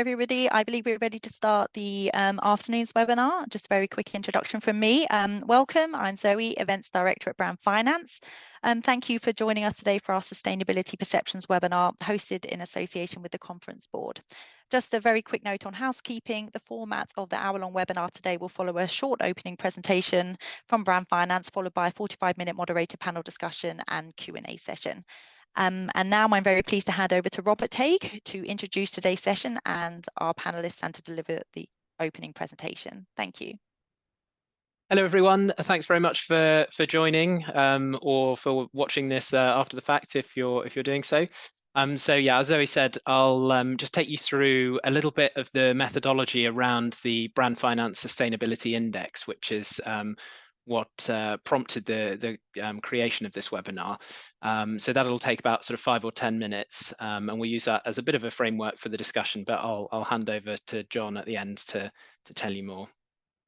everybody. I believe we're ready to start the afternoon's webinar. Just a very quick introduction from me. Welcome, I'm Zoe, Events Director at Brand Finance. Thank you for joining us today for our Sustainability Perceptions webinar hosted in association with the Conference Board. Just a very quick note on housekeeping. The format of the hour-long webinar today will follow a short opening presentation from Brand Finance, followed by a 45-minute moderator panel discussion and Q&A session. And now I'm very pleased to hand over to Robert Tague to introduce today's session and our panelists and to deliver the opening presentation. Thank you. Hello, everyone. Thanks very much for joining or for watching this after the fact if you're doing so. So yeah, as Zoe said, I'll just take you through a little bit of the methodology around the Brand Finance Sustainability Index, which is what prompted the creation of this webinar. So that'll take about sort of 5 or 10 minutes, and we'll use that as a bit of a framework for the discussion, but I'll hand over to John at the end to tell you more.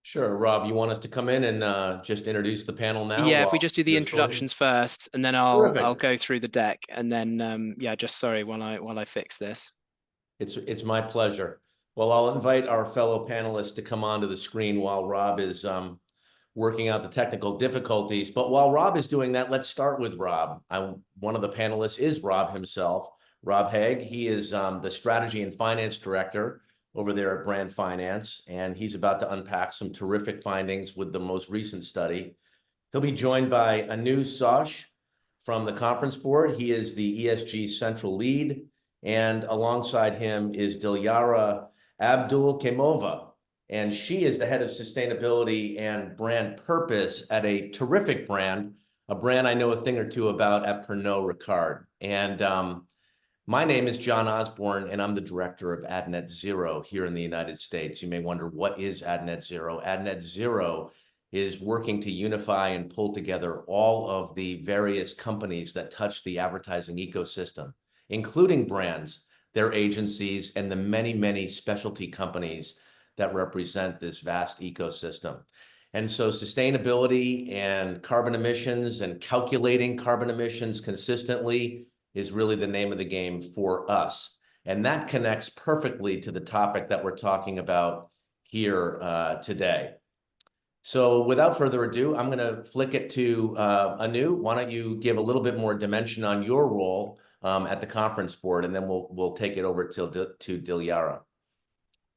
Sure. Rob, you want us to come in and just introduce the panel now? Yeah, if we just do the introductions first, and then I'll go through the deck, and then yeah, just sorry while I fix this. It's my pleasure. Well, I'll invite our fellow panelists to come onto the screen while Rob is working out the technical difficulties. But while Rob is doing that, let's start with Rob. One of the panelists is Rob himself, Rob Hague. He is the Strategy and Finance Director over there at Brand Finance, and he's about to unpack some terrific findings with the most recent study. He'll be joined by Anu Sosh from the Conference Board. He is the ESG Central Lead, and alongside him is Dilyara Abdul-Kemova, and she is the head of sustainability and brand purpose at a terrific brand, a brand I know a thing or two about at Pernod Ricard. And my name is John Osborne, and I'm the director of AdNet Zero here in the United States. You may wonder, what is AdNet Zero? AdNet Zero is working to unify and pull together all of the various companies that touch the advertising ecosystem, including brands, their agencies, and the many, many specialty companies that represent this vast ecosystem. And so sustainability and carbon emissions and calculating carbon emissions consistently is really the name of the game for us. And that connects perfectly to the topic that we're talking about here today. So without further ado, I'm going to flick it to Anu. Why don't you give a little bit more dimension on your role at the Conference Board, and then we'll take it over to Dilyara.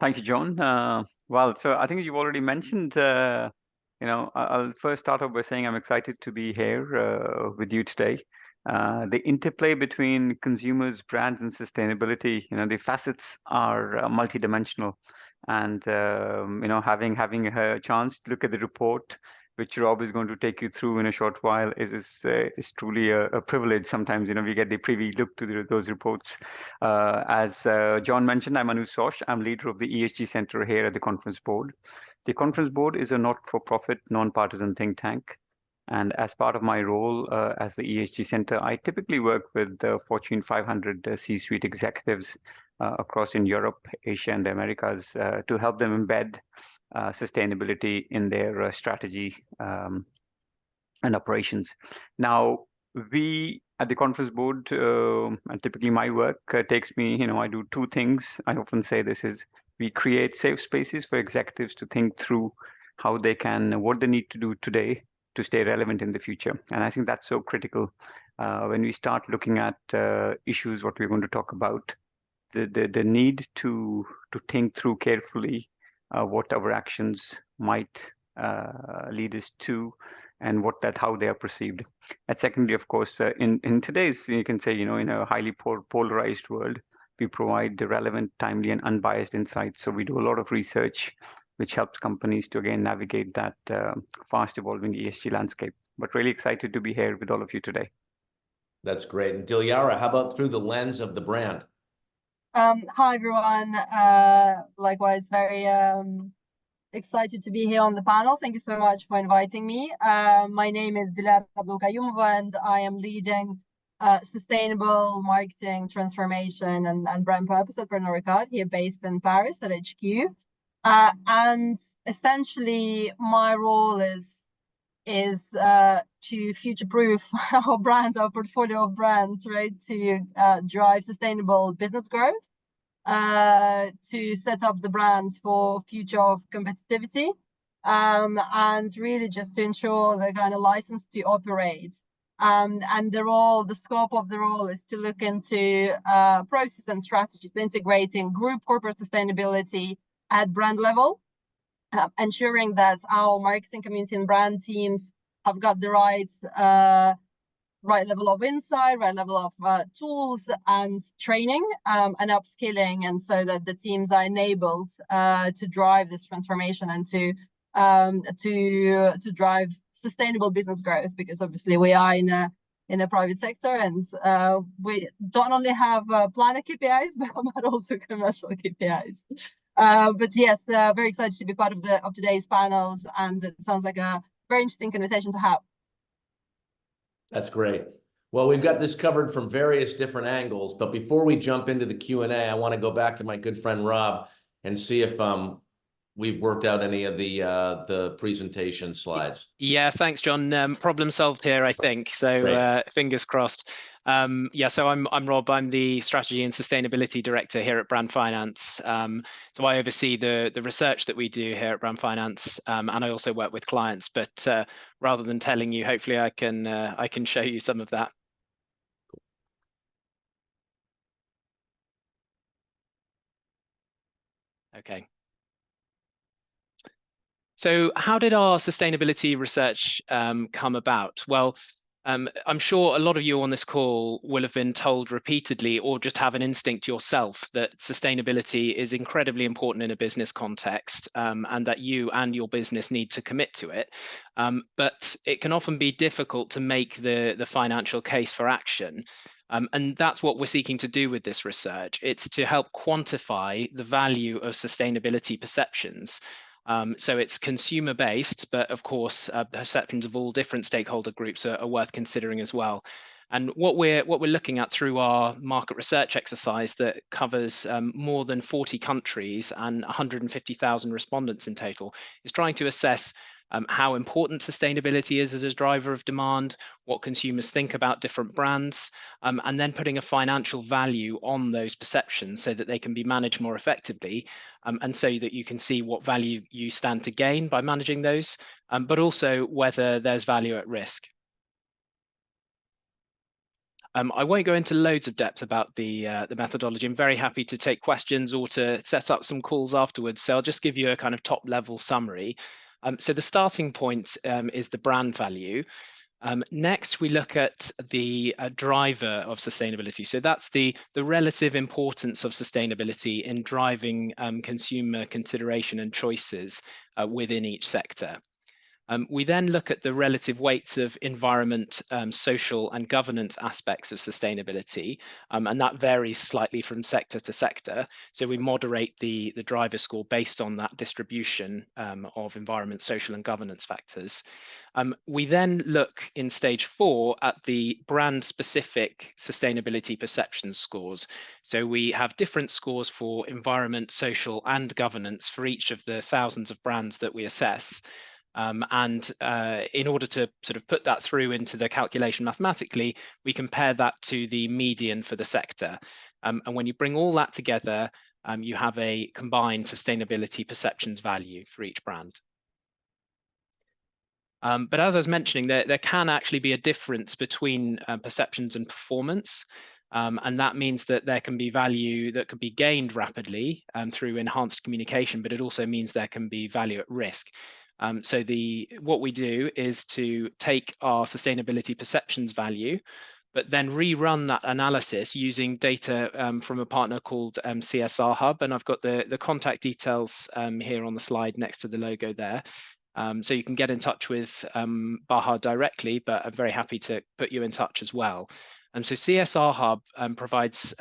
Thank you, John. Well, so I think you've already mentioned, I'll first start off by saying I'm excited to be here with you today. The interplay between consumers, brands, and sustainability, the facets are multidimensional. And, having a chance to look at the report, which Rob is going to take you through in a short while, is truly a privilege. Sometimes, we get the privy look to those reports. As John mentioned, I'm Anu Sosh. I'm leader of the ESG Center here at the Conference Board. The Conference Board is a not-for-profit, non-partisan think tank. And as part of my role as the ESG Center, I typically work with the Fortune 500 C-suite executives across in Europe, Asia, and the Americas to help them embed sustainability in their strategy and operations. Now, we at the Conference Board, and typically my work takes me, I do two things. I often say this is, we create safe spaces for executives to think through how they can, what they need to do today to stay relevant in the future. And I think that's so critical when we start looking at issues, what we're going to talk about, the need to think through carefully what our actions might lead us to, and how they are perceived. And secondly, of course, in today's, you can say, in a highly polarized world, we provide the relevant, timely, and unbiased insights. So we do a lot of research, which helps companies to, again, navigate that fast-evolving ESG landscape. But really excited to be here with all of you today. That's great. And Dilyara, how about through the lens of the brand? Hi, everyone. Likewise, very excited to be here on the panel. Thank you so much for inviting me. My name is Dilyara Abdul-Kemova, and I am leading sustainable marketing transformation and brand purpose at Pernod Ricard, here based in Paris at HQ. And essentially, my role is to future-proof our brands, our portfolio of brands, right, to drive sustainable business growth to set up the brands for future of competitivity, and really just to ensure the kind of license to operate. And the scope of the role is to look into process and strategies, integrating group corporate sustainability at brand level, ensuring that our marketing community and brand teams have got the right level of insight, right level of tools and training, and upskilling, and so that the teams are enabled to drive this transformation and to drive sustainable business growth, because obviously we are in a private sector, and we don't only have planet KPIs but also commercial KPIs. But yes, very excited to be part of today's panels, and it sounds like a very interesting conversation to have. That's great. Well, we've got this covered from various different angles, but before we jump into the Q&A, I want to go back to my good friend Rob and see if we've worked out any of the presentation slides. Yeah, thanks, John. Problem solved here, I think. So fingers crossed. Yeah, so I'm Rob. I'm the Strategy and Sustainability Director here at Brand Finance. So I oversee the research that we do here at Brand Finance, and I also work with clients. But rather than telling you, hopefully I can show you some of that. Okay. So how did our sustainability research come about? Well, I'm sure a lot of you on this call will have been told repeatedly, or just have an instinct yourself, that sustainability is incredibly important in a business context, and that you and your business need to commit to it. But it can often be difficult to make the financial case for action. And that's what we're seeking to do with this research. It's to help quantify the value of sustainability perceptions. So it's consumer-based, but of course, perceptions of all different stakeholder groups are worth considering as well. And what we're looking at through our market research exercise that covers more than 40 countries and 150,000 respondents in total is trying to assess how important sustainability is as a driver of demand, what consumers think about different brands, and then putting a financial value on those perceptions so that they can be managed more effectively, and so that you can see what value you stand to gain by managing those, but also whether there's value at risk. I won't go into loads of depth about the methodology. I'm very happy to take questions or to set up some calls afterwards. So I'll just give you a kind of top level summary. So the starting point is the brand value. Next, we look at the driver of sustainability. So that's the relative importance of sustainability in driving consumer consideration and choices within each sector. We then look at the relative weights of environment, social and governance aspects of sustainability, and that varies slightly from sector to sector. So we moderate the driver score based on that distribution of environment, social and governance factors. We then look in stage 4 at the brand-specific sustainability perception scores. So we have different scores for environment, social and governance for each of the thousands of brands that we assess. And in order to sort of put that through into the calculation mathematically, we compare that to the median for the sector. And when you bring all that together, you have a combined sustainability perceptions value for each brand. But as I was mentioning, there can actually be a difference between perceptions and performance. And that means that there can be value that could be gained rapidly through enhanced communication, but it also means there can be value at risk. So what we do is to take our sustainability perceptions value, but then rerun that analysis using data from a partner called CSR Hub. And I've got the contact details here on the slide next to the logo there. So you can get in touch with Baha directly, but I'm very happy to put you in touch as well. And so CSR Hub provides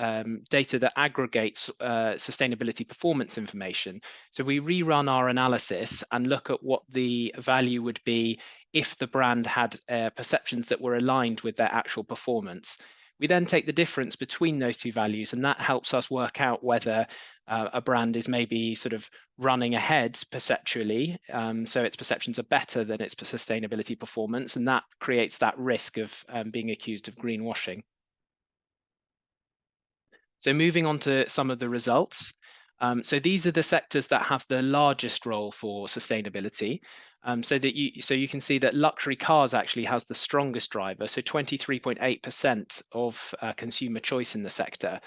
data that aggregates sustainability performance information. So we rerun our analysis and look at what the value would be if the brand had perceptions that were aligned with their actual performance. We then take the difference between those two values, and that helps us work out whether a brand is maybe sort of running ahead perceptually, so its perceptions are better than its sustainability performance, and that creates that risk of being accused of greenwashing. So moving on to some of the results. So these are the sectors that have the largest role for sustainability. So you can see that luxury cars actually has the strongest driver. So 23.8% of consumer choice in the sector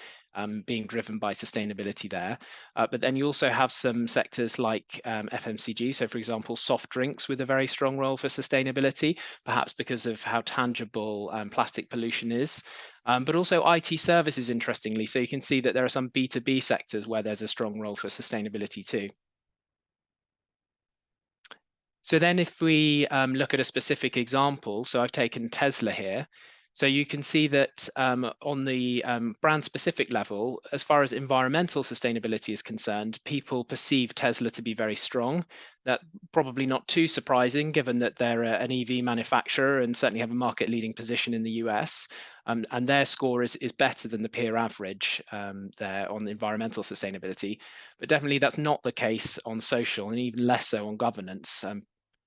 being driven by sustainability there. But then you also have some sectors like FMCG. So for example, soft drinks with a very strong role for sustainability, perhaps because of how tangible plastic pollution is. But also IT services, interestingly. So you can see that there are some B2B sectors where there's a strong role for sustainability too. So then if we look at a specific example, so I've taken Tesla here. So you can see that on the brand specific level, as far as environmental sustainability is concerned, people perceive Tesla to be very strong. That probably not too surprising, given that they're an EV manufacturer and certainly have a market leading position in the US. And their score is better than the peer average there on environmental sustainability. But definitely that's not the case on social, and even less so on governance.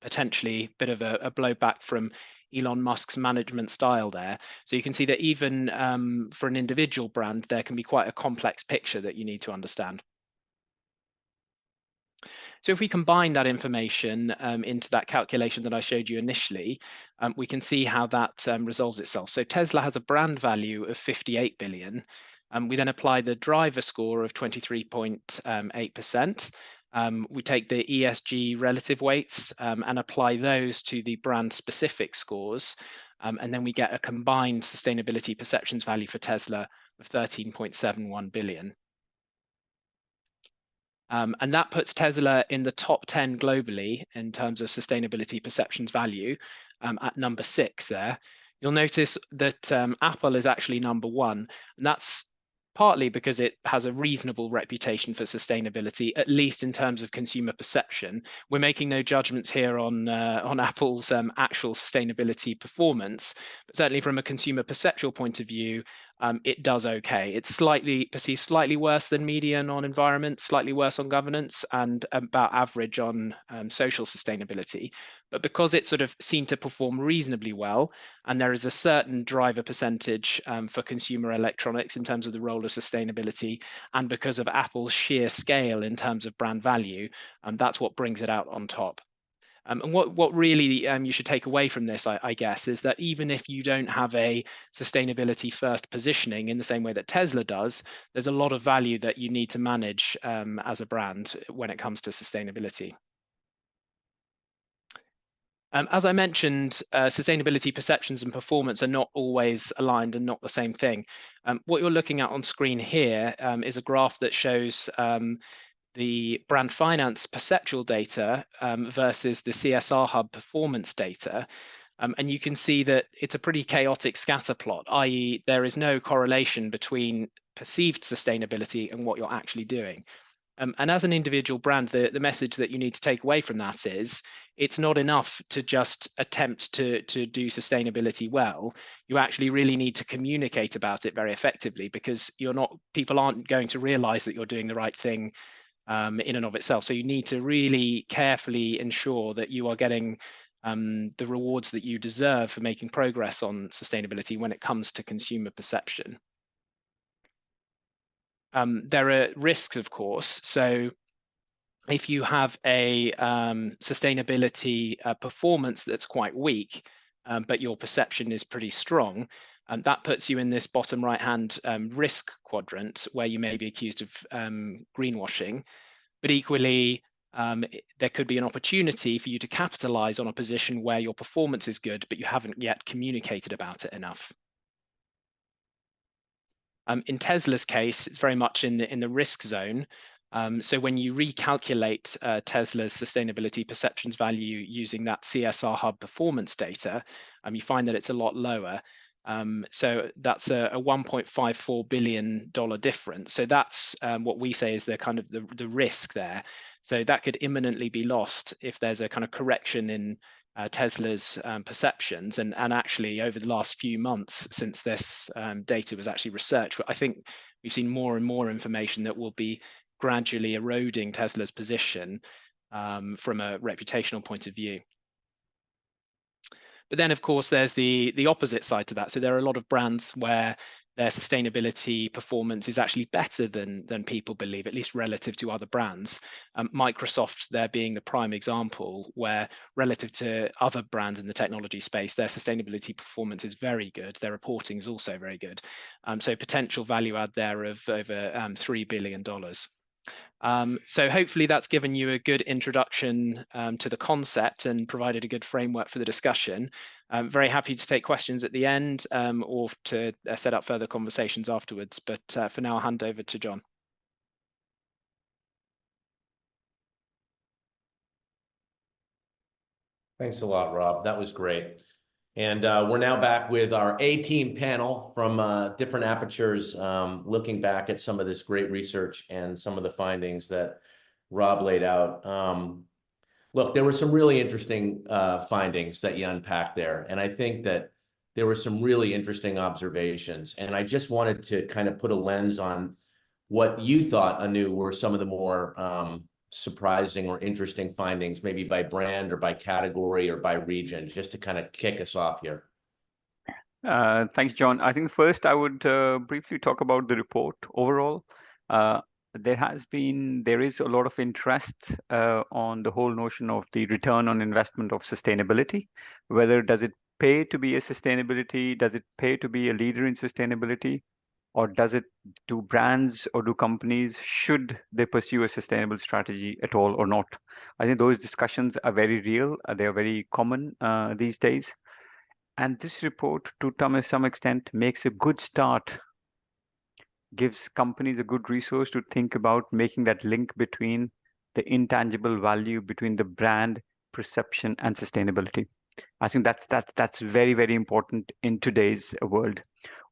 Potentially a bit of a blowback from Elon Musk's management style there. So you can see that even for an individual brand, there can be quite a complex picture that you need to understand. So if we combine that information into that calculation that I showed you initially, we can see how that resolves itself. So Tesla has a brand value of 58 billion. We then apply the driver score of 23.8%. We take the ESG relative weights and apply those to the brand specific scores. And then we get a combined sustainability perceptions value for Tesla of 13.71 billion. And that puts Tesla in the top 10 globally in terms of sustainability perceptions value at number 6 there. You'll notice that Apple is actually number 1, and that's partly because it has a reasonable reputation for sustainability, at least in terms of consumer perception. We're making no judgments here on Apple's actual sustainability performance, but certainly from a consumer perceptual point of view, it does okay. It's perceived slightly worse than median on environment, slightly worse on governance, and about average on social sustainability. But because it's sort of seen to perform reasonably well, and there is a certain driver percentage for consumer electronics in terms of the role of sustainability, and because of Apple's sheer scale in terms of brand value, that's what brings it out on top. And what really you should take away from this, I guess, is that even if you don't have a sustainability first positioning in the same way that Tesla does, there's a lot of value that you need to manage as a brand when it comes to sustainability. As I mentioned, sustainability perceptions and performance are not always aligned and not the same thing. What you're looking at on screen here is a graph that shows the brand finance perceptual data versus the CSR Hub performance data. And you can see that it's a pretty chaotic scatter plot, i.e. there is no correlation between perceived sustainability and what you're actually doing. And as an individual brand, the message that you need to take away from that is it's not enough to just attempt to do sustainability well. You actually really need to communicate about it very effectively, because people aren't going to realize that you're doing the right thing in and of itself. So you need to really carefully ensure that you are getting the rewards that you deserve for making progress on sustainability when it comes to consumer perception. There are risks, of course. So if you have a sustainability performance that's quite weak, but your perception is pretty strong, and that puts you in this bottom right-hand risk quadrant where you may be accused of greenwashing. But equally, there could be an opportunity for you to capitalize on a position where your performance is good, but you haven't yet communicated about it enough. In Tesla's case, it's very much in the risk zone. So when you recalculate Tesla's sustainability perceptions value using that CSR Hub performance data, you find that it's a lot lower. So that's a $1.54 billion difference. So that's what we say is the kind of the risk there. So that could imminently be lost if there's a kind of correction in Tesla's perceptions. And actually over the last few months since this data was actually researched, I think we've seen more and more information that will be gradually eroding Tesla's position from a reputational point of view. But then, of course, there's the opposite side to that. So there are a lot of brands where their sustainability performance is actually better than people believe, at least relative to other brands. Microsoft there being the prime example, where relative to other brands in the technology space, their sustainability performance is very good. Their reporting is also very good. So potential value add there of over $3 billion. So hopefully that's given you a good introduction to the concept and provided a good framework for the discussion. I'm very happy to take questions at the end or to set up further conversations afterwards. But for now, I'll hand over to John. Thanks a lot, Rob. That was great. And we're now back with our A-team panel from different apertures, looking back at some of this great research and some of the findings that Rob laid out. Look, there were some really interesting findings that you unpacked there. And I think that there were some really interesting observations. And I just wanted to kind of put a lens on what you thought, Anu, were some of the more surprising or interesting findings, maybe by brand or by category or by region, just to kind of kick us off here. Thanks, John. I think first I would briefly talk about the report overall. There is a lot of interest on the whole notion of the return on investment of sustainability. Whether does it pay to be a sustainability? Does it pay to be a leader in sustainability? Or do brands or do companies, should they pursue a sustainable strategy at all or not? I think those discussions are very real. They are very common these days. And this report, to some extent, makes a good start, gives companies a good resource to think about making that link between the intangible value between the brand perception and sustainability. I think that's very, very important in today's world.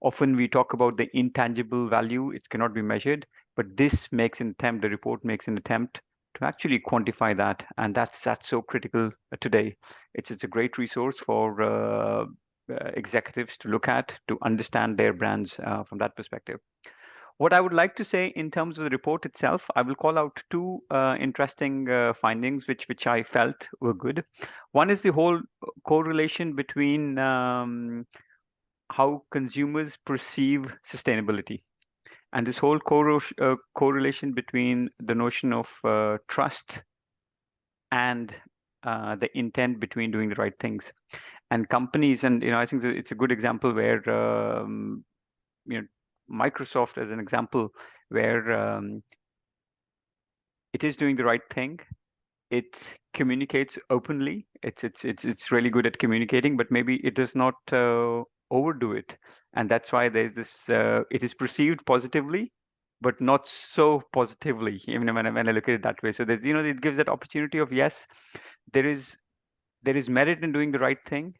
Often we talk about the intangible value, it cannot be measured, but this makes an attempt, the report makes an attempt to actually quantify that. And that's so critical today. It's a great resource for executives to look at, to understand their brands from that perspective. What I would like to say in terms of the report itself, I will call out two interesting findings which I felt were good. One is the whole correlation between how consumers perceive sustainability. And this whole correlation between the notion of trust and the intent between doing the right things. And companies, and I think it's a good example where Microsoft as an example where it is doing the right thing. It communicates openly. It's really good at communicating, but maybe it does not overdo it. And that's why there's this, it is perceived positively, but not so positively, even when I look at it that way. So there's, it gives that opportunity of, yes, there is merit in doing the right thing,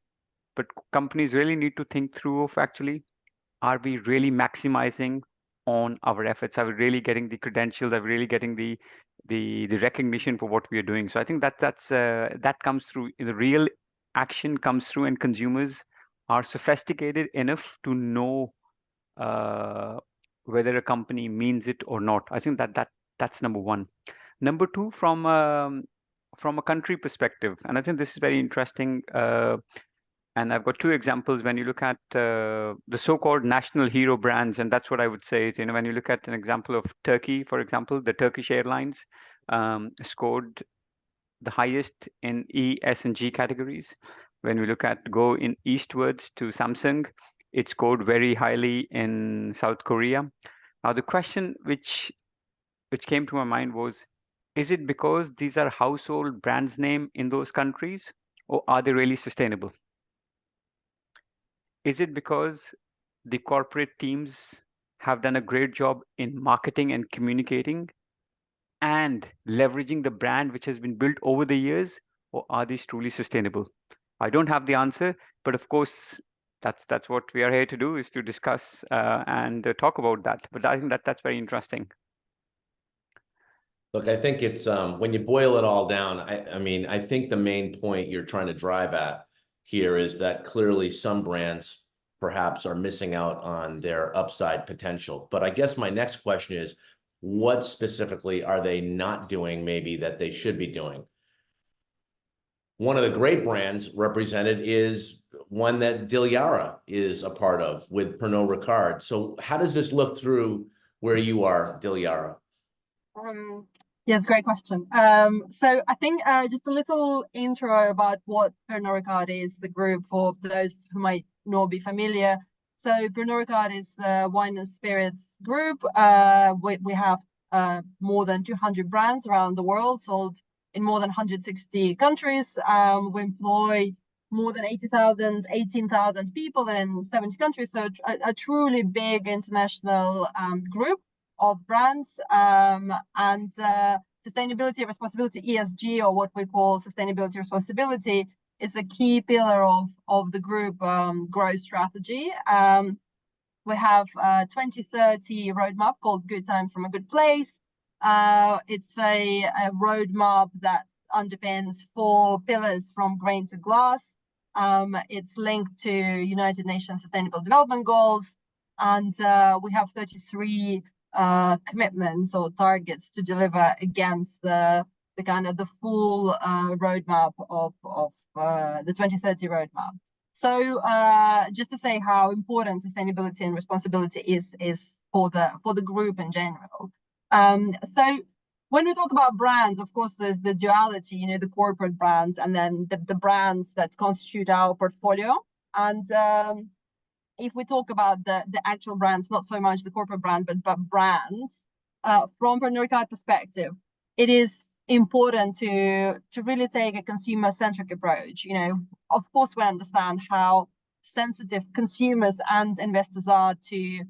but companies really need to think through of actually, are we really maximizing on our efforts? Are we really getting the credentials? Are we really getting the recognition for what we are doing? So I think that comes through, the real action comes through, and consumers are sophisticated enough to know whether a company means it or not. I think that's number one. Number two, from a country perspective, and I think this is very interesting. And I've got two examples when you look at the so-called national hero brands, and that's what I would say. When you look at an example of Turkey, for example, the Turkish Airlines scored the highest in E, S, and G categories. When we go in eastwards to Samsung, it scored very highly in South Korea. Now, the question which came to my mind was, is it because these are household brands name in those countries, or are they really sustainable? Is it because the corporate teams have done a great job in marketing and communicating and leveraging the brand which has been built over the years, or are these truly sustainable? I don't have the answer, but of course, that's what we are here to do, is to discuss and talk about that. But I think that's very interesting. Look, I think it's when you boil it all down, I mean, I think the main point you're trying to drive at here is that clearly some brands perhaps are missing out on their upside potential. But I guess my next question is, what specifically are they not doing maybe that they should be doing? one of the great brands represented is one that Dilyara is a part of with Pernod Ricard. So how does this look through where you are, Dilyara? Yes, great question. So I think just a little intro about what Pernod Ricard is, the group, for those who might not be familiar. So Pernod Ricard is the wine and spirits group. We have more than 200 brands around the world, sold in more than 160 countries. We employ more than 18,000 people in 70 countries. So a truly big international group of brands, and sustainability, responsibility, ESG, or what we call sustainability responsibility, is a key pillar of the group growth strategy. We have a 2030 roadmap called Good Time from a Good Place. It's a roadmap that underpins 4 pillars from grain to glass. It's linked to United Nations Sustainable Development Goals, and we have 33 commitments or targets to deliver against the full roadmap of the 2030 roadmap. So just to say how important sustainability and responsibility is for the group in general. So when we talk about brands, of course, there's the duality, the corporate brands, and then the brands that constitute our portfolio. And if we talk about the actual brands, not so much the corporate brand, but brands, from Pernod Ricard perspective, it is important to really take a consumer-centric approach. Of course, we understand how sensitive consumers and investors are to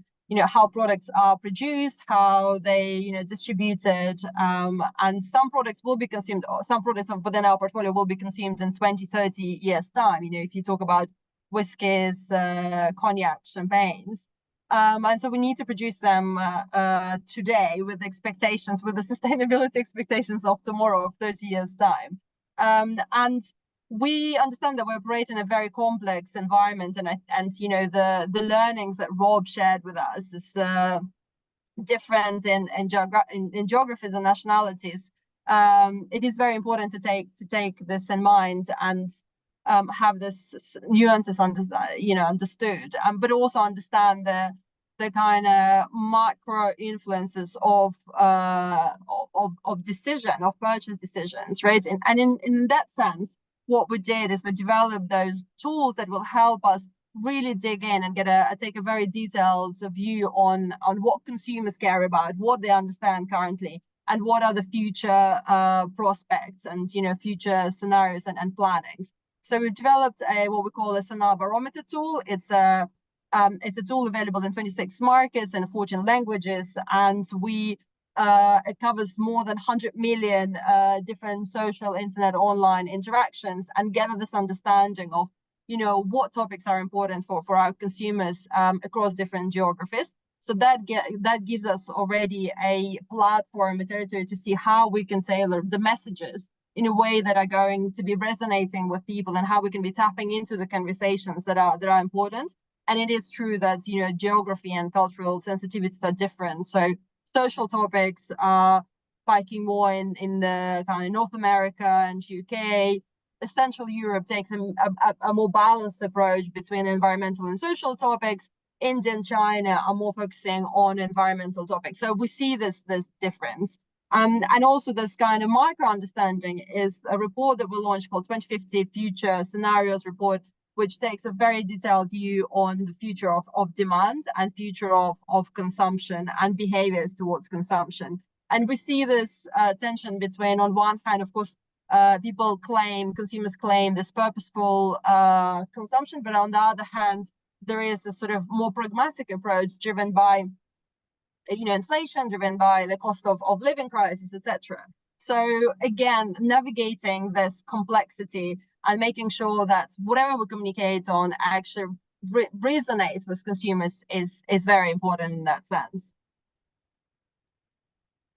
how products are produced, how they distributed, and some products will be consumed, or some products within our portfolio will be consumed in 20-30 years time. If you talk about whiskies, cognac, champagnes, and so we need to produce them today with expectations, with the sustainability expectations of tomorrow, of 30 years time. And we understand that we operate in a very complex environment, and the learnings that Rob shared with us is different in geographies and nationalities. It is very important to take this in mind and have this nuances understood, but also understand the kind of macro influences of purchase decisions, right? And in that sense, what we did is we developed those tools that will help us really dig in and take a very detailed view on what consumers care about, what they understand currently, and what are the future prospects and future scenarios and plannings. So we've developed what we call a Sonar Barometer tool. It's a tool available in 26 markets and 14 languages, and it covers more than 100 million different social, internet, online interactions, and gather this understanding of what topics are important for our consumers across different geographies. So that gives us already a platform, a territory to see how we can tailor the messages in a way that are going to be resonating with people, and how we can be tapping into the conversations that are important. And it is true that geography and cultural sensitivities are different. So social topics are spiking more in the kind of North America and UK. Central Europe takes a more balanced approach between environmental and social topics. India and China are more focusing on environmental topics. So we see this difference. And also this kind of micro understanding is a report that we launched called 2050 Future Scenarios Report, which takes a very detailed view on the future of demand and future of consumption and behaviors towards consumption. And we see this tension between, on one hand, of course, consumers claim this purposeful consumption, but on the other hand, there is a sort of more pragmatic approach driven by inflation, driven by the cost of living crisis, etc. So again, navigating this complexity and making sure that whatever we communicate on actually resonates with consumers is very important in that sense.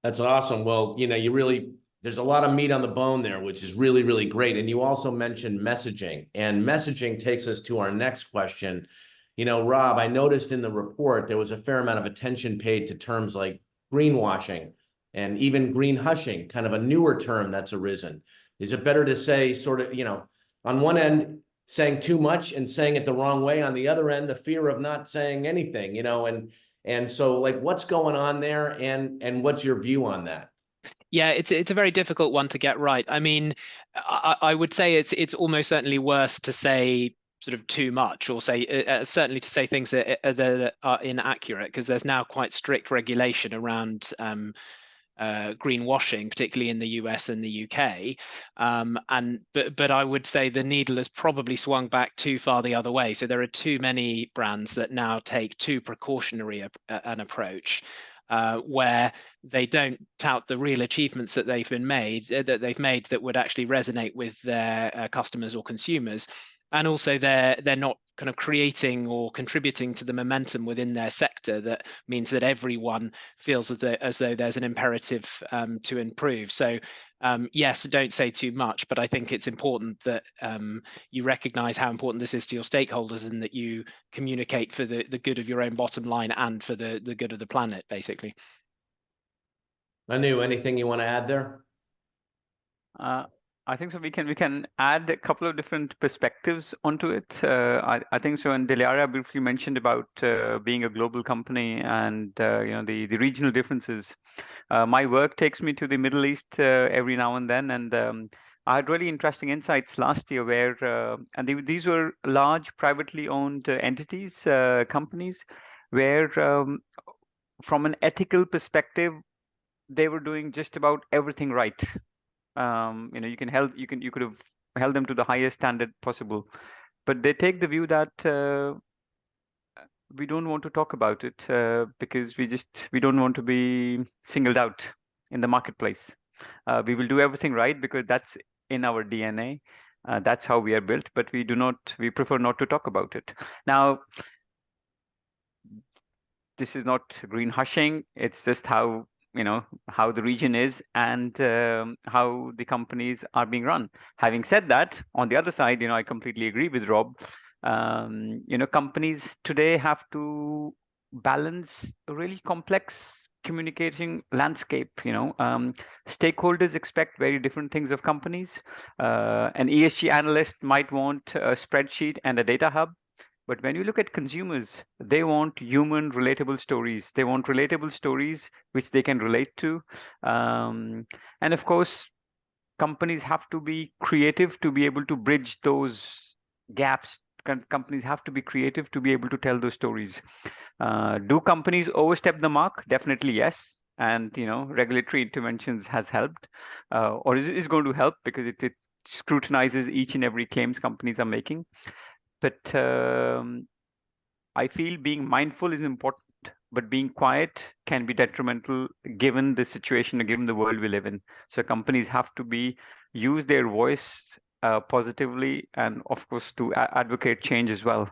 That's awesome. Well, there's a lot of meat on the bone there, which is really, really great. And you also mentioned messaging, and messaging takes us to our next question. Rob, I noticed in the report there was a fair amount of attention paid to terms like greenwashing and even green hushing, kind of a newer term that's arisen. Is it better to say sort of, on one end, saying too much and saying it the wrong way, on the other end, the fear of not saying anything, and so like what's going on there, and what's your view on that? Yeah, it's a very difficult one to get right. I mean, I would say it's almost certainly worse to say sort of too much, or say certainly to say things that are inaccurate, because there's now quite strict regulation around greenwashing, particularly in the US and the UK. But I would say the needle has probably swung back too far the other way. So there are too many brands that now take too precautionary an approach, where they don't tout the real achievements that they've made that would actually resonate with their customers or consumers. And also they're not kind of creating or contributing to the momentum within their sector that means that everyone feels as though there's an imperative to improve. So yes, don't say too much, but I think it's important that you recognize how important this is to your stakeholders, and that you communicate for the good of your own bottom line and for the good of the planet, basically. Anu, anything you want to add there? I think so. We can add a couple of different perspectives onto it. I think so. And Dilara briefly mentioned about being a global company and the regional differences. My work takes me to the Middle East every now and then, and I had really interesting insights last year where these were large privately owned entities, companies, where from an ethical perspective, they were doing just about everything right. You could have held them to the highest standard possible, but they take the view that we don't want to talk about it because we don't want to be singled out in the marketplace. We will do everything right because that's in our DNA. That's how we are built, but we prefer not to talk about it. Now, this is not greenwashing. It's just how the region is and how the companies are being run. Having said that, on the other side, I completely agree with Rob. Companies today have to balance a really complex communicating landscape. Stakeholders expect very different things of companies. An ESG analyst might want a spreadsheet and a data hub. But when you look at consumers, they want human relatable stories. They want relatable stories which they can relate to. And of course, companies have to be creative to be able to bridge those gaps. Companies have to be creative to be able to tell those stories. Do companies overstep the mark? Definitely yes. And regulatory interventions has helped, or is going to help, because it scrutinizes each and every claims companies are making. But I feel being mindful is important, but being quiet can be detrimental given the situation, given the world we live in. So companies have to use their voice positively, and of course to advocate change as well.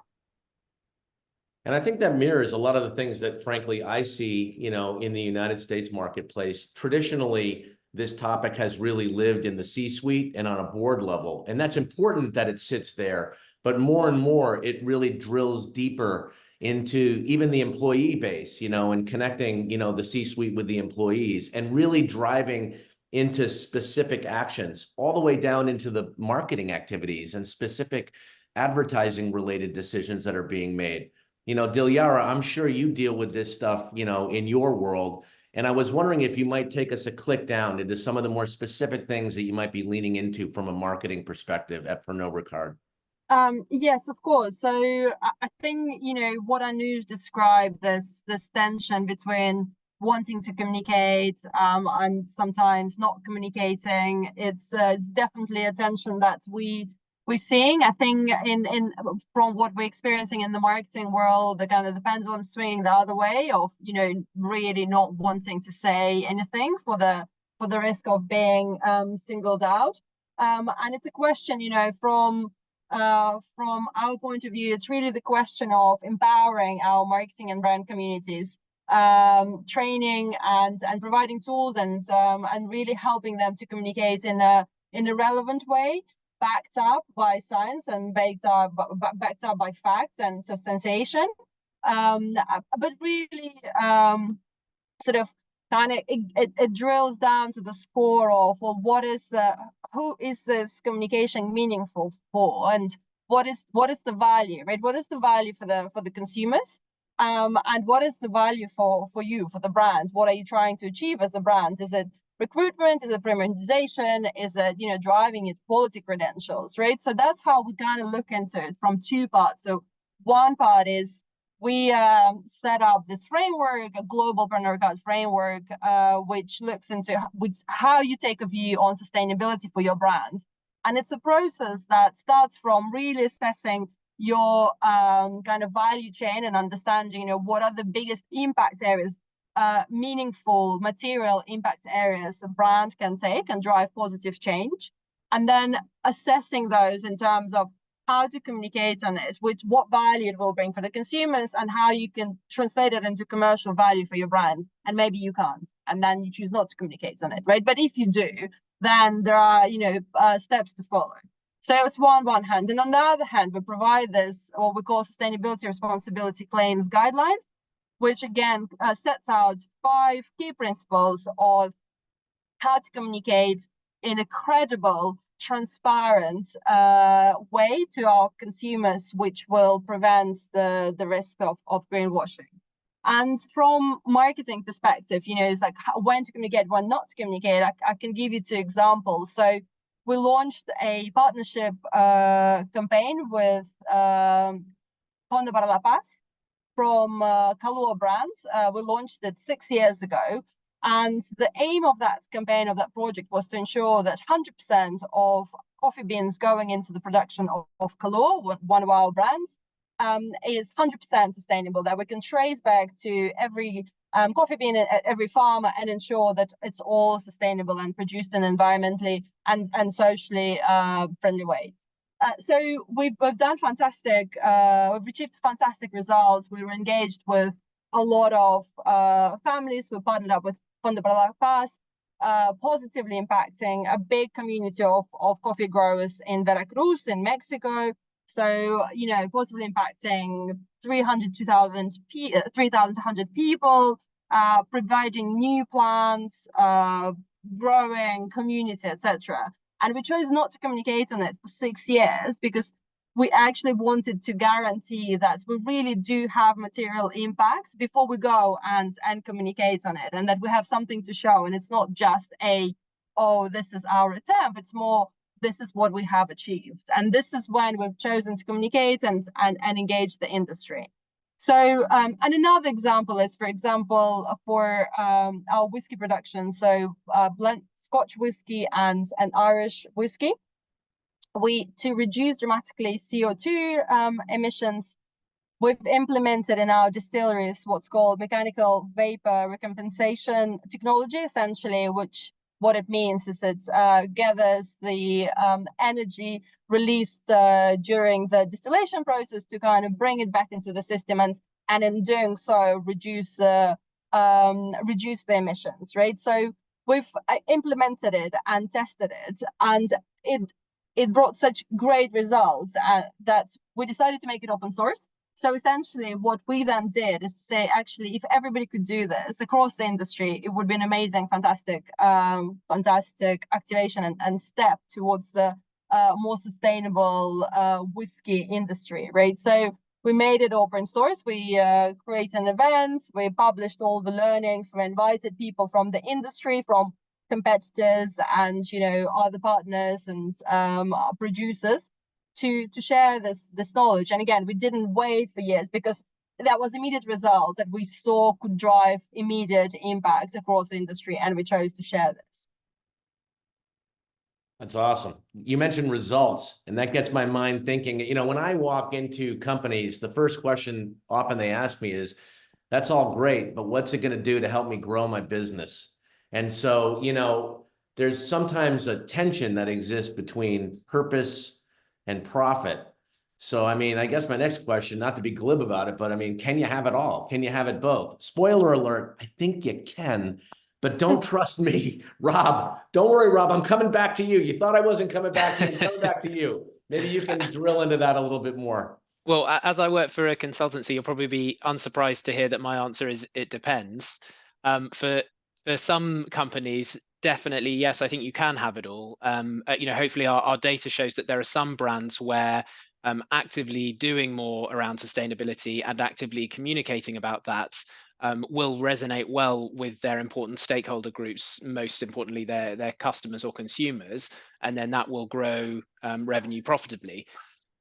And I think that mirrors a lot of the things that, frankly, I see, in the United States marketplace. Traditionally, this topic has really lived in the C-suite and on a board level, and that's important that it sits there. But more and more, it really drills deeper into even the employee base, and connecting, the C-suite with the employees, and really driving into specific actions, all the way down into the marketing activities and specific advertising related decisions that are being made. Dilara, I'm sure you deal with this stuff, in your world. And I was wondering if you might take us a click down into some of the more specific things that you might be leaning into from a marketing perspective at Pernod Ricard. Yes, of course. So I think, what Anuj described, this tension between wanting to communicate and sometimes not communicating, it's definitely a tension that we're seeing. I think from what we're experiencing in the marketing world, the kind of the pendulum swinging the other way of really not wanting to say anything for the risk of being singled out. And it's a question, from our point of view, it's really the question of empowering our marketing and brand communities, training and providing tools and really helping them to communicate in a relevant way, backed up by science and backed up by facts and substantiation. But really, sort of kind of it drills down to the score of, well, who is this communication meaningful for, and what is the value, right? What is the value for the consumers, and what is the value for you, for the brand? What are you trying to achieve as a brand? Is it recruitment? Is it premiumization? Is it, you know, driving its quality credentials, right? So that's how we kind of look into it from two parts. So one part is we set up this framework, a global partner card framework, which looks into how you take a view on sustainability for your brand. And it's a process that starts from really assessing your kind of value chain and understanding, you know, what are the biggest impact areas, meaningful material impact areas a brand can take and drive positive change. And then assessing those in terms of how to communicate on it, with what value it will bring for the consumers, and how you can translate it into commercial value for your brand. And maybe you can't, and then you choose not to communicate on it, right? But if you do, then there are, you know, steps to follow. So it's on one hand. And on the other hand, we provide this, what we call sustainability responsibility claims guidelines, which again sets out 5 key principles of how to communicate in a credible, transparent way to our consumers, which will prevent the risk of greenwashing. And from marketing perspective, you know, it's like when to communicate, when not to communicate. I can give you 2 examples. So we launched a partnership campaign with Fondo para la Paz from Kahlúa brands. We launched it 6 years ago. And the aim of that campaign, of that project, was to ensure that 100% of coffee beans going into the production of Kahlúa, one of our brands, is 100% sustainable, that we can trace back to every coffee bean at every farmer and ensure that it's all sustainable and produced in an environmentally and socially friendly way. So we've done fantastic, we've achieved fantastic results. We were engaged with a lot of families. We partnered up with Fondo para la Paz, positively impacting a big community of coffee growers in Veracruz, in Mexico. So, you know, positively impacting 3,200 people, providing new plants, growing community, etc. And we chose not to communicate on it for 6 years because we actually wanted to guarantee that we really do have material impacts before we go and communicate on it, and that we have something to show. And it's not just oh, this is our attempt. It's more, this is what we have achieved. And this is when we've chosen to communicate and engage the industry. So, and another example is, for example, for our whiskey production. So blend Scotch whiskey and Irish whiskey. To reduce dramatically CO2 emissions, we've implemented in our distilleries what's called mechanical vapor recompensation technology, essentially, which what it means is it gathers the energy released during the distillation process to kind of bring it back into the system, and in doing so reduce the emissions, right? So we've implemented it and tested it, and it brought such great results that we decided to make it open source. So essentially what we then did is to say, actually, if everybody could do this across the industry, it would be an amazing, fantastic activation and step towards the more sustainable whiskey industry, right? So we made it open source. We created events, we published all the learnings, we invited people from the industry, from competitors and, you know, other partners and producers to share this knowledge. And again, we didn't wait for years because that was immediate results that we saw could drive immediate impact across the industry, and we chose to share this. That's awesome. You mentioned results, and that gets my mind thinking. You know, when I walk into companies, the first question often they ask me is, that's all great, but what's it going to do to help me grow my business? And so, you know, there's sometimes a tension that exists between purpose and profit. So, I mean, I guess my next question, not to be glib about it, but I mean, can you have it all? Can you have it both? Spoiler alert, I think you can, but don't trust me. Rob, don't worry, Rob, I'm coming back to you. You thought I wasn't coming back to you, I'm coming back to you. Maybe you can drill into that a little bit more. Well, as I work for a consultancy, you'll probably be unsurprised to hear that my answer is it depends. For for some companies, definitely, yes, I think you can have it all. Hopefully our data shows that there are some brands where actively doing more around sustainability and actively communicating about that will resonate well with their important stakeholder groups, most importantly their customers or consumers, and then that will grow revenue profitably.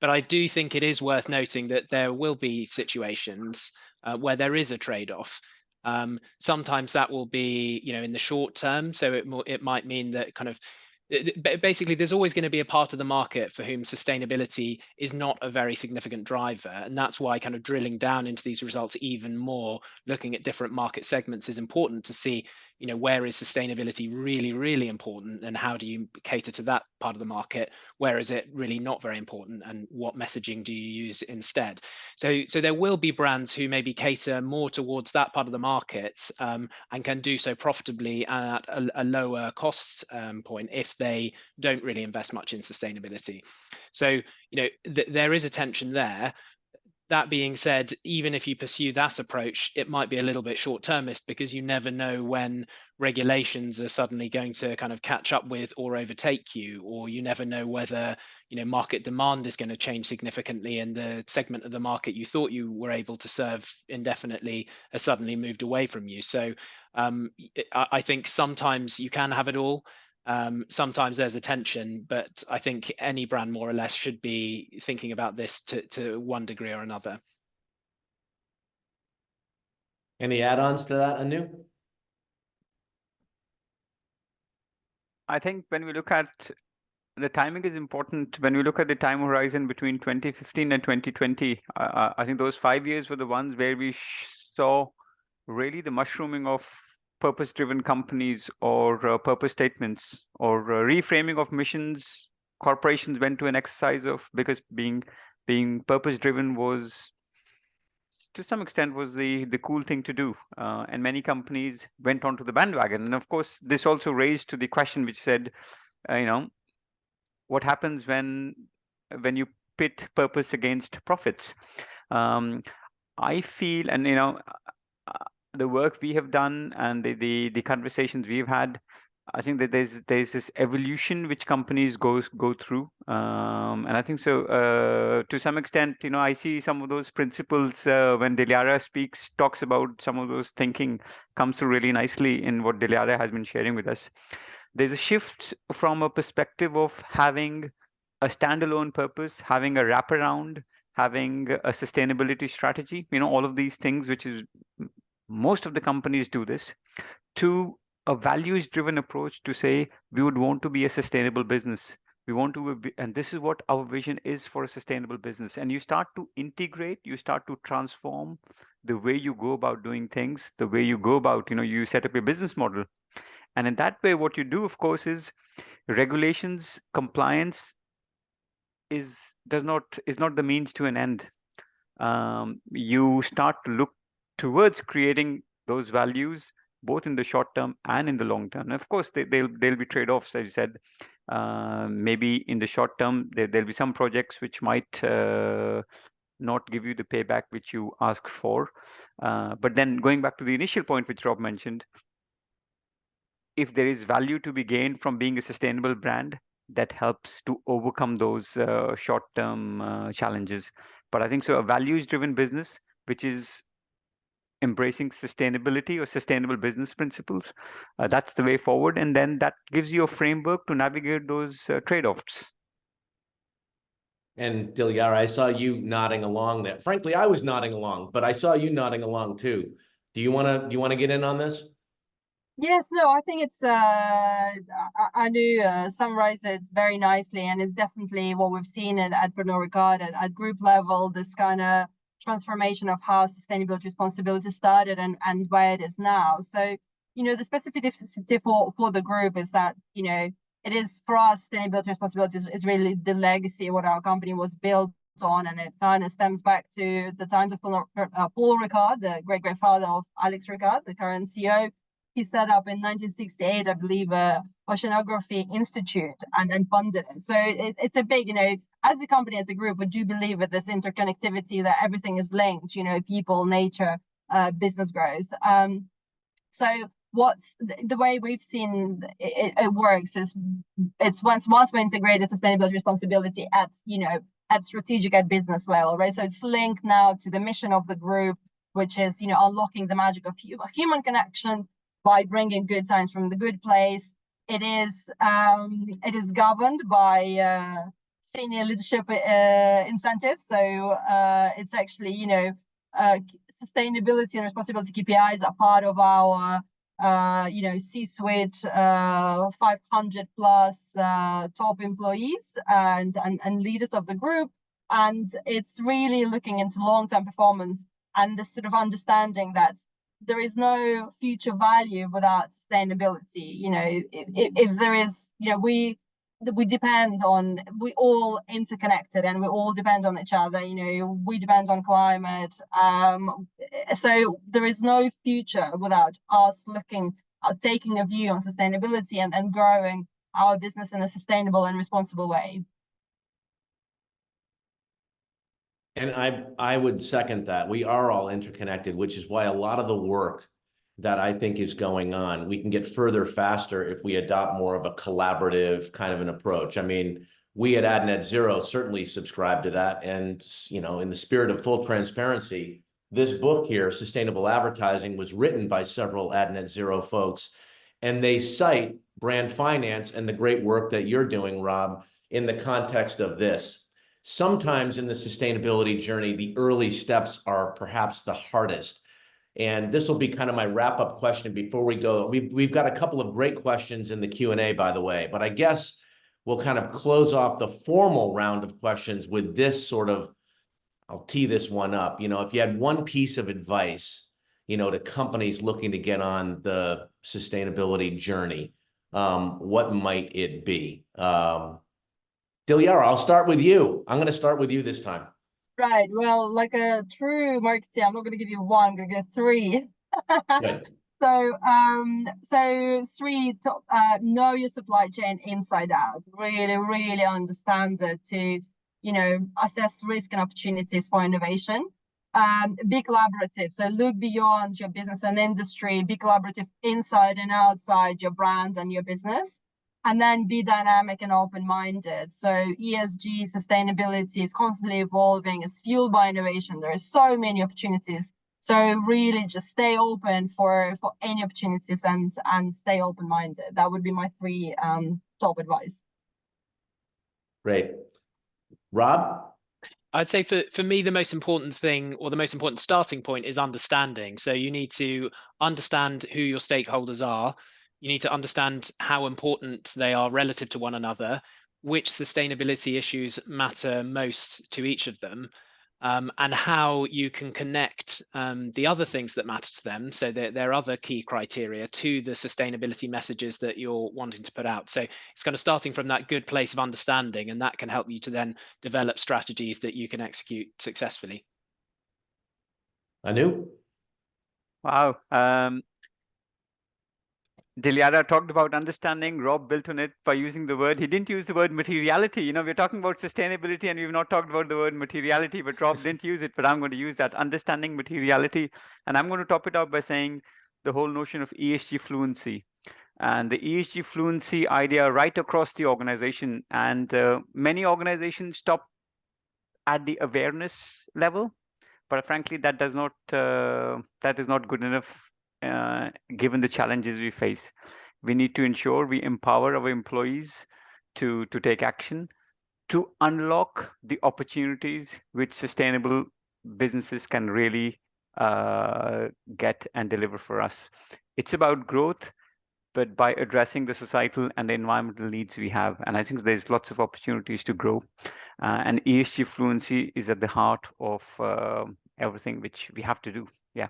But I do think it is worth noting that there will be situations where there is a trade-off. Sometimes that will be, in the short term. So it might mean that kind of basically there's always going to be a part of the market for whom sustainability is not a very significant driver, and that's why kind of drilling down into these results even more, looking at different market segments, is important to see where is sustainability really, really important, and how do you cater to that part of the market, where is it really not very important, and what messaging do you use instead. So there will be brands who maybe cater more towards that part of the market and can do so profitably and at a lower cost point if they don't really invest much in sustainability. So there is a tension there. That being said, even if you pursue that approach, it might be a little bit short-termist, because you never know when regulations are suddenly going to kind of catch up with or overtake you, or you never know whether market demand is going to change significantly and the segment of the market you thought you were able to serve indefinitely has suddenly moved away from you. So I think sometimes you can have it all. Sometimes there's a tension, but I think any brand more or less should be thinking about this to one degree or another. Any add-ons to that, Anu? I think when we look at the timing is important. When we look at the time horizon between 2015 and 2020, I think those 5 years were the ones where we saw really the mushrooming of purpose-driven companies or purpose statements or reframing of missions. Corporations went to an exercise of, because being purpose-driven was, to some extent, was the cool thing to do, and many companies went onto the bandwagon. And of course, this also raised to the question which said, what happens when you pit purpose against profits? I feel, and the work we have done and the conversations we've had, I think that there's this evolution which companies go through, and I think so to some extent, I see some of those principles when Dilyara talks about some of those thinking comes through really nicely in what Dilyara has been sharing with us. There's a shift from a perspective of having a standalone purpose, having a wraparound, having a sustainability strategy, all of these things, which is most of the companies do this, to a values-driven approach to say, we would want to be a sustainable business. We want to be, and this is what our vision is for a sustainable business. And you start to integrate, you start to transform the way you go about doing things, the way you go about, you set up a business model. And in that way, what you do, of course, is regulations, compliance is not the means to an end. You start to look towards creating those values, both in the short term and in the long term. And of course, there'll be trade-offs, as you said. Maybe in the short term, there'll be some projects which might not give you the payback which you ask for. But then going back to the initial point which Rob mentioned, if there is value to be gained from being a sustainable brand, that helps to overcome those short-term challenges. But I think so a values-driven business, which is embracing sustainability or sustainable business principles, that's the way forward. And then that gives you a framework to navigate those trade-offs. And Dilyara, I saw you nodding along there. Frankly, I was nodding along, but I saw you nodding along too. Do you want to get in on this? Yes, no, I think it's Anu summarized it very nicely, and it's definitely what we've seen at Pernod Ricard at group level, this kind of transformation of how sustainability responsibility started and where it is now. So, the specificity for the group is that, it is, for us, sustainability responsibility is really the legacy of what our company was built on, and it kind of stems back to the times of Paul Ricard, the great-grandfather of Alex Ricard, the current CEO. He set up in 1968, I believe, Oceanography Institute and funded it. So it's a big, as the company, as the group, we do believe with this interconnectivity that everything is linked, people, nature, business growth. So what's the way we've seen it works is it's once we integrated sustainability responsibility at at strategic, at business level, right? So it's linked now to the mission of the group, which is unlocking the magic of human connection by bringing good times from the good place. It is governed by senior leadership incentives. So it's actually sustainability and responsibility KPIs are part of our C-suite 500 plus top employees and leaders of the group. And it's really looking into long-term performance and the sort of understanding that there is no future value without sustainability. If there is, we depend on, we all interconnected and we all depend on each other. We depend on climate. So there is no future without us taking a view on sustainability and growing our business in a sustainable and responsible way. And I would second that. We are all interconnected, which is why a lot of the work that I think is going on, we can get further faster if we adopt more of a collaborative kind of an approach. I mean, we at AdNet certainly subscribe to that. And, in the spirit of full transparency, this book here, Sustainable Advertising, was written by several AdNet folks, and they cite brand finance and the great work that you're doing, Rob, in the context of this. Sometimes in the sustainability journey, the early steps are perhaps the hardest. And this will be kind of my wrap-up question before we go. We've got a couple of great questions in the Q&A, by the way, but I guess we'll kind of close off the formal round of questions with this sort of, I'll tee this one up. If you had one piece of advice, to companies looking to get on the sustainability journey, what might it be? Dilyara, I'll start with you. I'm going to start with you this time. Right. Well, like a true marketer, I'm not going to give you one. I'm going to give 3. Good. So 3, know your supply chain inside out. Really, really understand it to, assess risk and opportunities for innovation. Be collaborative. So look beyond your business and industry. Be collaborative inside and outside your brand and your business. And then be dynamic and open-minded. So ESG, sustainability is constantly evolving. It's fueled by innovation. There are so many opportunities. So really just stay open for any opportunities and stay open-minded. That would be my 3 top advice. Great. Rob? I'd say for me, the most important thing, or the most important starting point, is understanding. So you need to understand who your stakeholders are. You need to understand how important they are relative to one another, which sustainability issues matter most to each of them, and how you can connect the other things that matter to them, so there are other key criteria, to the sustainability messages that you're wanting to put out. So it's kind of starting from that good place of understanding, and that can help you to then develop strategies that you can execute successfully. Anu? Wow. Dilyara talked about understanding. Rob built on it by using the word. He didn't use the word materiality. We're talking about sustainability and we've not talked about the word materiality, but Rob didn't use it, but I'm going to use that, understanding materiality. And I'm going to top it out by saying the whole notion of ESG fluency. And the ESG fluency idea right across the organization. And many organizations stop at the awareness level, but frankly, that is not good enough. Given the challenges we face, we need to ensure we empower our employees to take action, to unlock the opportunities which sustainable businesses can really get and deliver for us. It's about growth, but by addressing the societal and the environmental needs we have. And I think there's lots of opportunities to grow. And ESG fluency is at the heart of everything which we have to do. Yeah.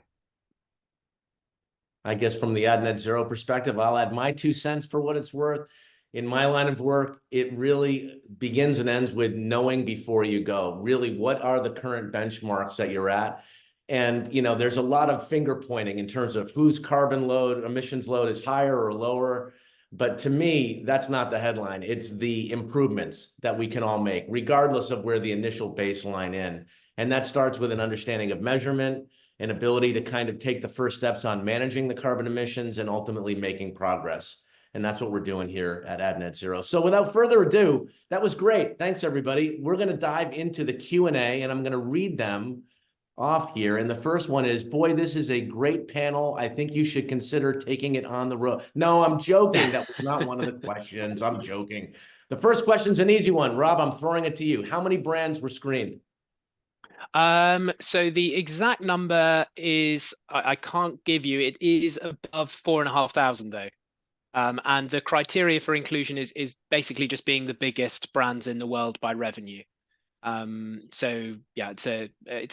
I guess from the AdNet perspective, I'll add my 2 cents for what it's worth. In my line of work, it really begins and ends with knowing before you go. Really, what are the current benchmarks that you're at? And, there's a lot of finger pointing in terms of whose carbon load, emissions load is higher or lower. But to me, that's not the headline. It's the improvements that we can all make, regardless of where the initial baseline is. And that starts with an understanding of measurement. an ability to kind of take the first steps on managing the carbon emissions and ultimately making progress. And that's what we're doing here at AdNet Zero. So without further ado, that was great. Thanks, everybody. We're going to dive into the Q&A, and I'm going to read them off here. And the first one is, boy, this is a great panel. I think you should consider taking it on the road. No, I'm joking. That was not one of the questions. I'm joking. The first question's an easy one. Rob, I'm throwing it to you. How many brands were screened? So the exact number is, I can't give you. It is above 4,500 though. And the criteria for inclusion is basically just being the biggest brands in the world by revenue. So yeah, it's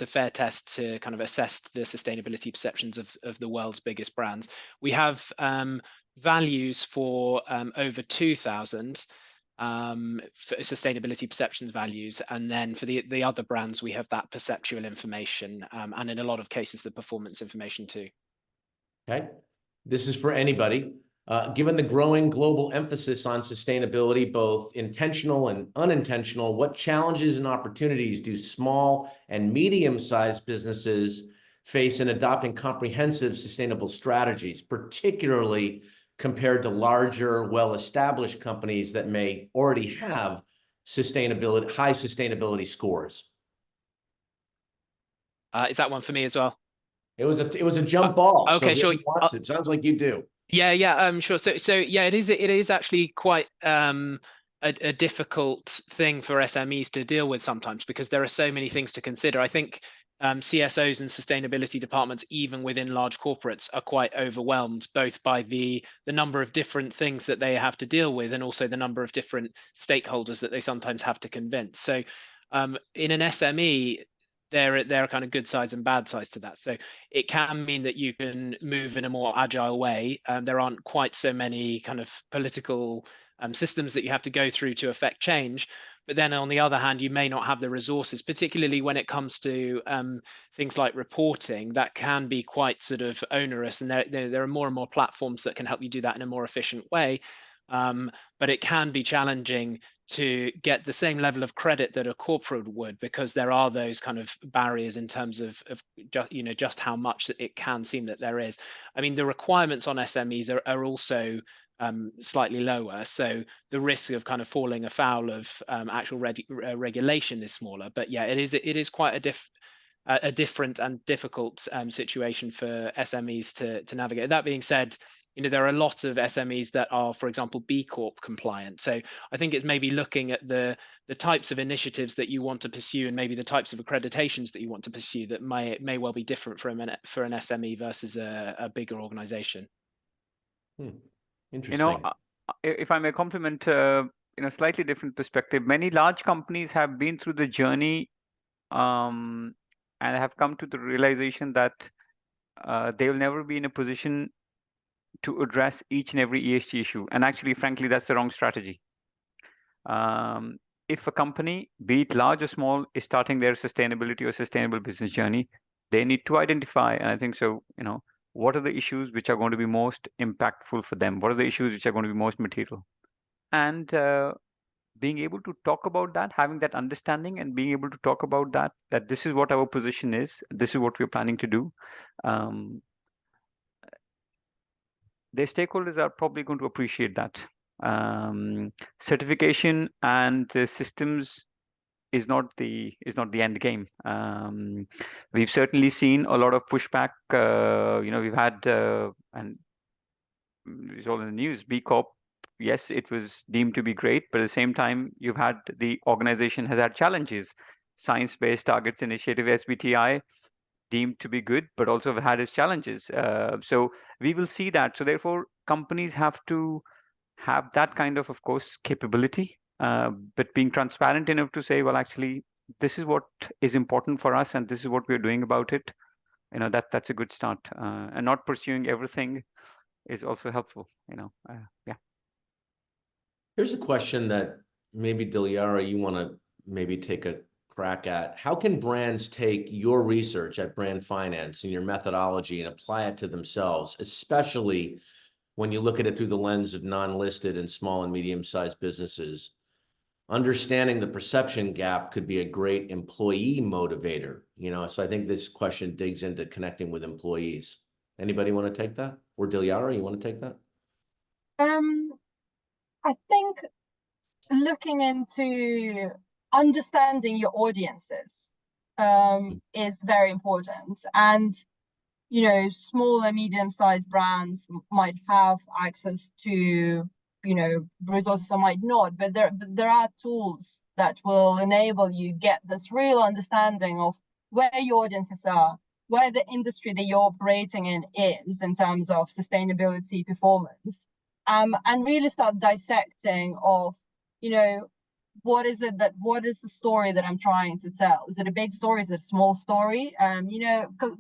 a fair test to kind of assess the sustainability perceptions of the world's biggest brands. We have values for over 2,000 for sustainability perceptions values, and then for the other brands we have that perceptual information, and in a lot of cases the performance information too. Okay, this is for anybody. Given the growing global emphasis on sustainability, both intentional and unintentional, what challenges and opportunities do small and medium-sized businesses face in adopting comprehensive sustainable strategies, particularly compared to larger, well-established companies that may already have high sustainability scores? Is that one for me as well? It was a jump ball. Okay, so sure. It sounds like you do. Yeah, sure. So yeah, it is actually quite a difficult thing for SMEs to deal with sometimes, because there are so many things to consider. I think CSOs and sustainability departments, even within large corporates, are quite overwhelmed both by the number of different things that they have to deal with, and also the number of different stakeholders that they sometimes have to convince. So in an SME, there are kind of good sides and bad sides to that. So it can mean that you can move in a more agile way. There aren't quite so many kind of political systems that you have to go through to affect change. But then on the other hand, you may not have the resources, particularly when it comes to things like reporting, that can be quite sort of onerous. And there are more and more platforms that can help you do that in a more efficient way. But it can be challenging to get the same level of credit that a corporate would, because there are those kind of barriers in terms of just how much it can seem that there is. I mean, the requirements on SMEs are also slightly lower, so the risk of kind of falling afoul of actual regulation is smaller. But yeah, it is quite a different and difficult situation for SMEs to navigate. That being said, there are a lot of SMEs that are, for example, B Corp compliant. So I think it's maybe looking at the types of initiatives that you want to pursue, and maybe the types of accreditations that you want to pursue, that may well be different for an SME versus a bigger organization. Interesting. If I may compliment, slightly different perspective, many large companies have been through the journey and have come to the realization that they will never be in a position to address each and every ESG issue. And actually, frankly, that's the wrong strategy. If a company, be it large or small, is starting their sustainability or sustainable business journey, they need to identify, and I think so, what are the issues which are going to be most impactful for them? What are the issues which are going to be most material? And being able to talk about that, having that understanding and being able to talk about that this is what our position is, this is what we're planning to do. Their stakeholders are probably going to appreciate that. Certification and the systems is not the end game. We've certainly seen a lot of pushback. We've had and it's all in the news. B Corp, yes, it was deemed to be great, but at the same time, you've had the organization has had challenges. Science-Based Targets Initiative (SBTi) deemed to be good, but also had its challenges. So we will see that. So therefore, companies have to have that kind of course, capability, but being transparent enough to say, well, actually, this is what is important for us, and this is what we're doing about it. That's a good start. And not pursuing everything is also helpful. Yeah. Here's a question that maybe Dilyara, you want to maybe take a crack at. How can brands take your research at Brand Finance and your methodology and apply it to themselves, especially when you look at it through the lens of non-listed and small and medium-sized businesses? understanding the perception gap could be a great employee motivator, so I think this question digs into connecting with employees. Anybody want to take that? Or Dilyara, you want to take that? I think looking into understanding your audiences is very important. And small and medium-sized brands might have access to resources or might not, but there are tools that will enable you get this real understanding of where your audiences are, where the industry that you're operating in is in terms of sustainability performance, and really start dissecting of what is the story that I'm trying to tell? Is it a big story? Is it a small story?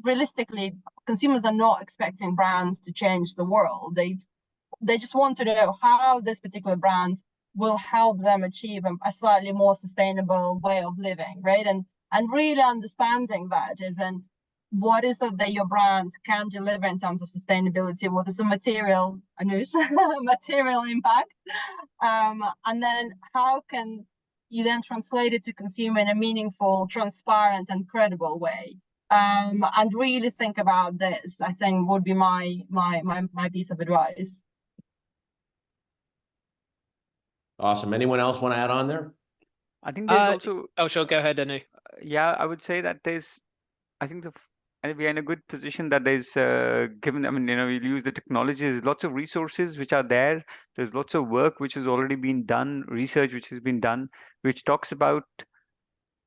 Realistically, consumers are not expecting brands to change the world. They just want to know how this particular brand will help them achieve a slightly more sustainable way of living, right? And really understanding that is, and what is it that your brand can deliver in terms of sustainability? What is the material, material impact? And then how can you then translate it to consumer in a meaningful, transparent, and credible way? And really think about this, I think, would be my piece of advice. Awesome. Anyone else want to add on there? I think there's also. Oh, sure. Go ahead, Anu. Yeah, I would say that I think we are in a good position that there's given. I mean, we'll use the technology. There's lots of resources which are there. There's lots of work which has already been done, research which has been done, which talks about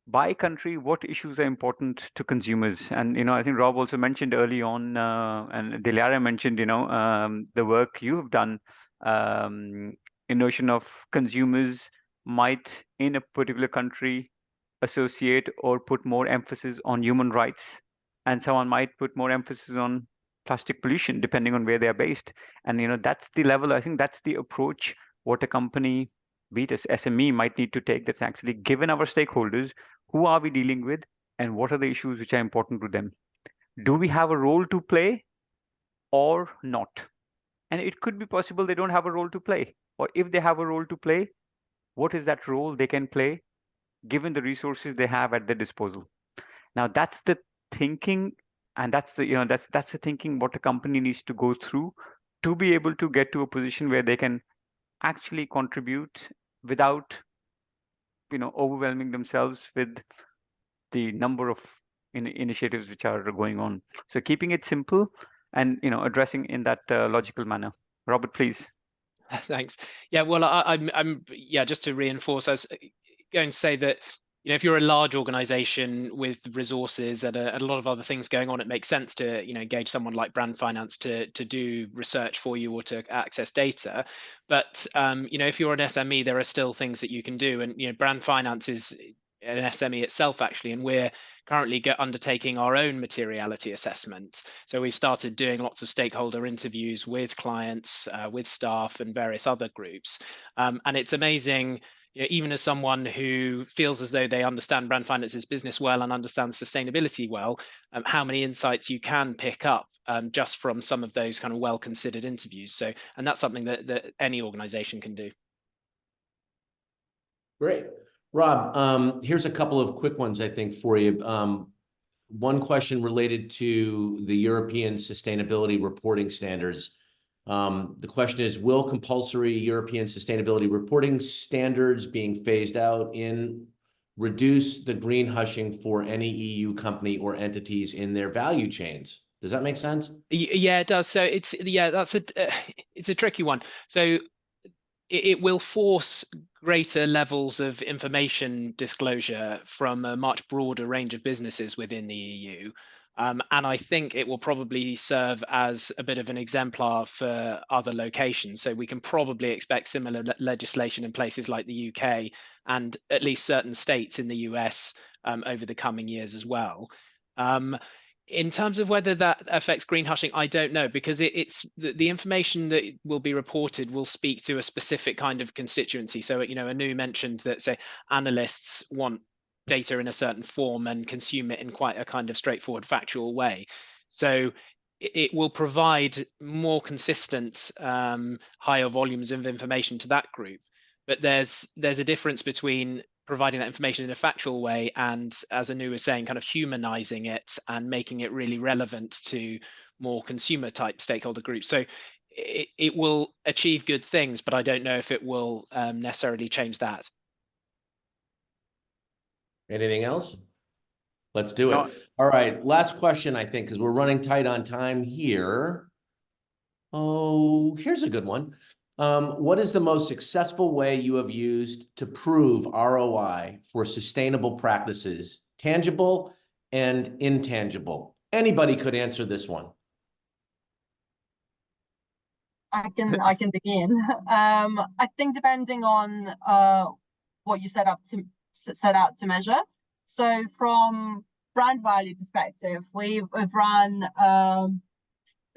by country what issues are important to consumers. And I think Rob also mentioned early on, and Dilyara mentioned, the work you have done. In notion of consumers might in a particular country associate or put more emphasis on human rights, and someone might put more emphasis on plastic pollution depending on where they are based. And that's the level, I think that's the approach what a company, be it as SME, might need to take. That's actually given our stakeholders, who are we dealing with and what are the issues which are important to them? Do we have a role to play or not? And it could be possible they don't have a role to play, or if they have a role to play, what is that role they can play given the resources they have at their disposal? Now that's the thinking, and that's the that's the thinking what a company needs to go through to be able to get to a position where they can actually contribute without overwhelming themselves with the number of initiatives which are going on. So keeping it simple and addressing in that logical manner. Robert, please. Thanks. Yeah, well, I'm just to reinforce, I was going to say that if you're a large organization with resources and a lot of other things going on, it makes sense to engage someone like Brand Finance to do research for you or to access data. But if you're an SME, there are still things that you can do, and Brand Finance is an SME itself actually, and we're currently undertaking our own materiality assessments. So we've started doing lots of stakeholder interviews with clients, with staff and various other groups. And it's amazing, even as someone who feels as though they understand Brand Finance's business well and understands sustainability well, how many insights you can pick up just from some of those kind of well-considered interviews. So, and that's something that any organization can do. Great. Rob, here's a couple of quick ones, I think, for you. One question related to the European sustainability reporting standards. The question is, will compulsory European sustainability reporting standards being phased out reduce the green hushing for any EU company or entities in their value chains? Does that make sense? Yeah, it does. So it's a tricky one. So it will force greater levels of information disclosure from a much broader range of businesses within the EU. And I think it will probably serve as a bit of an exemplar for other locations. So we can probably expect similar legislation in places like the UK and at least certain states in the US over the coming years as well. In terms of whether that affects green hushing, I don't know, because it's the information that will be reported will speak to a specific kind of constituency. So, Anu mentioned that, say, analysts want data in a certain form and consume it in quite a kind of straightforward, factual way. So it will provide more consistent, higher volumes of information to that group. but there's a difference between providing that information in a factual way and, as Anu was saying, kind of humanizing it and making it really relevant to more consumer type stakeholder groups. So it will achieve good things, but I don't know if it will necessarily change that. Anything else? Let's do it. No. All right, last question, I think, because we're running tight on time here. Oh, here's a good one. What is the most successful way you have used to prove ROI for sustainable practices, tangible and intangible? Anybody could answer this one. I can begin. I think depending on what you set out to measure. So from brand value perspective, we've run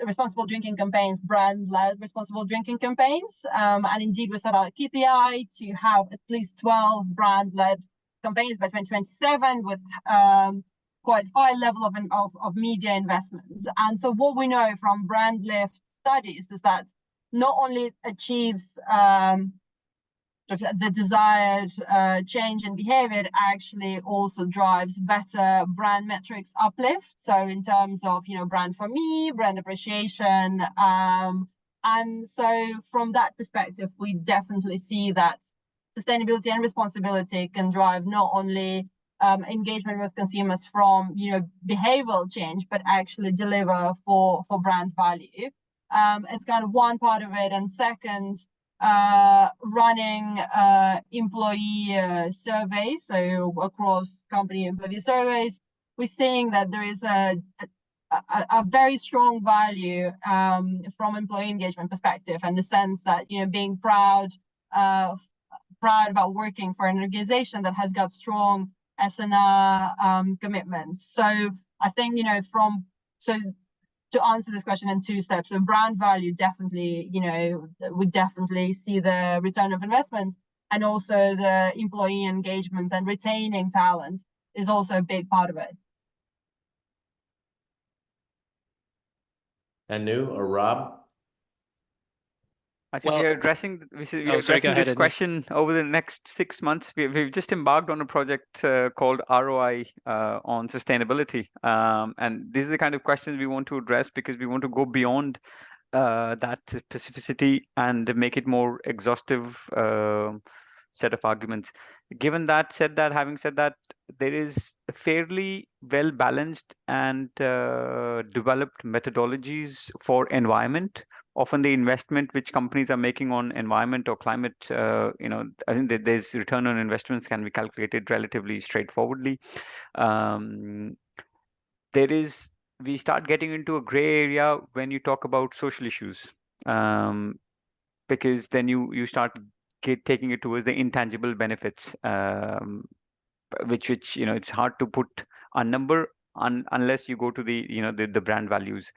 responsible drinking campaigns, brand-led responsible drinking campaigns, and indeed we set out a KPI to have at least 12 brand-led campaigns by 2027 with quite high level of media investments. And so what we know from brand lift studies is that not only achieves the desired change in behavior, it actually also drives better brand metrics uplift. So in terms of, brand for me, brand appreciation. And so from that perspective, we definitely see that sustainability and responsibility can drive not only engagement with consumers from, behavioral change, but actually deliver for brand value. It's kind of one part of it. And second, running employee surveys, so across company employee surveys, we're seeing that there is a very strong value from employee engagement perspective, and the sense that being proud about working for an organization that has got strong S&R commitments. So I think to answer this question in two steps, so brand value definitely, we definitely see the return of investment, and also the employee engagement and retaining talent is also a big part of it. Anu or Rob? I think Well, we are addressing go ahead, this question over the next 6 months. We've just embarked on a project called ROI on sustainability. And these are the kind of questions we want to address, because we want to go beyond that specificity and make it more exhaustive set of arguments. Having said that, there is a fairly well balanced and developed methodologies for environment. Often the investment which companies are making on environment or climate, I think that there's return on investments can be calculated relatively straightforwardly. We start getting into a gray area when you talk about social issues, because then you start taking it towards the intangible benefits, which it's hard to put a number unless you go to the brand values.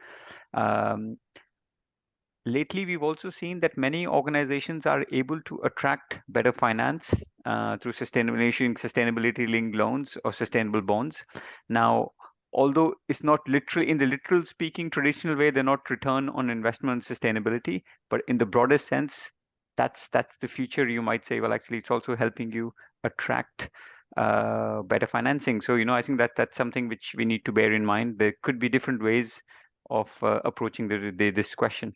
Lately, we've also seen that many organizations are able to attract better finance through sustainability-linked loans or sustainable bonds. Now, although it's not literally in the literal speaking traditional way, they're not return on investment sustainability, but in the broader sense, that's the future. You might say, well, actually, it's also helping you attract better financing. So, I think that's something which we need to bear in mind. There could be different ways of approaching this question.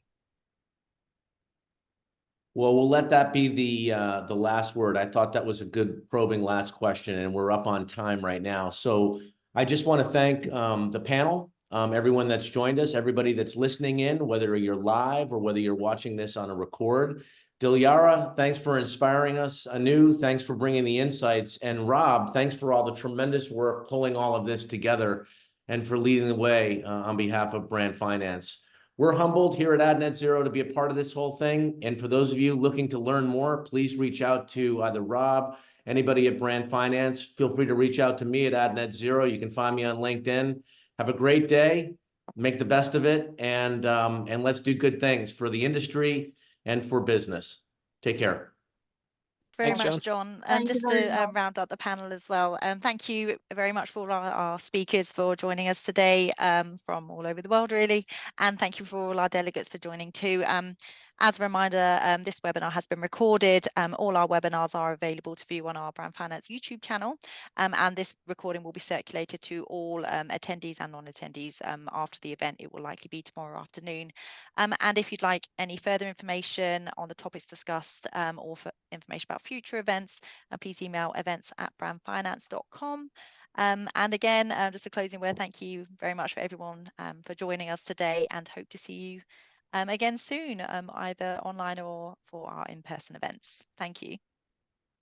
Well, we'll let that be the last word. I thought that was a good probing last question, and we're up on time right now. So I just want to thank the panel, everyone that's joined us, everybody that's listening in, whether you're live or whether you're watching this on a record. Dilyara, thanks for inspiring us. Anu, thanks for bringing the insights. And Rob, thanks for all the tremendous work pulling all of this together and for leading the way on behalf of Brand Finance. We're humbled here at AdNet Zero to be a part of this whole thing. And for those of you looking to learn more, please reach out to either Rob, anybody at Brand Finance. Feel free to reach out to me at AdNet Zero. You can find me on LinkedIn. Have a great day. Make the best of it. And let's do good things for the industry and for business. Take care. Very Thanks, much, John. Thank Just you very to much. round up the panel as well, thank you very much for all our speakers for joining us today from all over the world, really. And thank you for all our delegates for joining too. As a reminder, this webinar has been recorded. All our webinars are available to view on our Brand Finance YouTube channel, and this recording will be circulated to all attendees and non-attendees after the event. It will likely be tomorrow afternoon. And if you'd like any further information on the topics discussed or for information about future events, please email events@brandfinance.com. And again, just a closing word, thank you very much for everyone for joining us today, and hope to see you again soon, either online or for our in-person events. Thank you.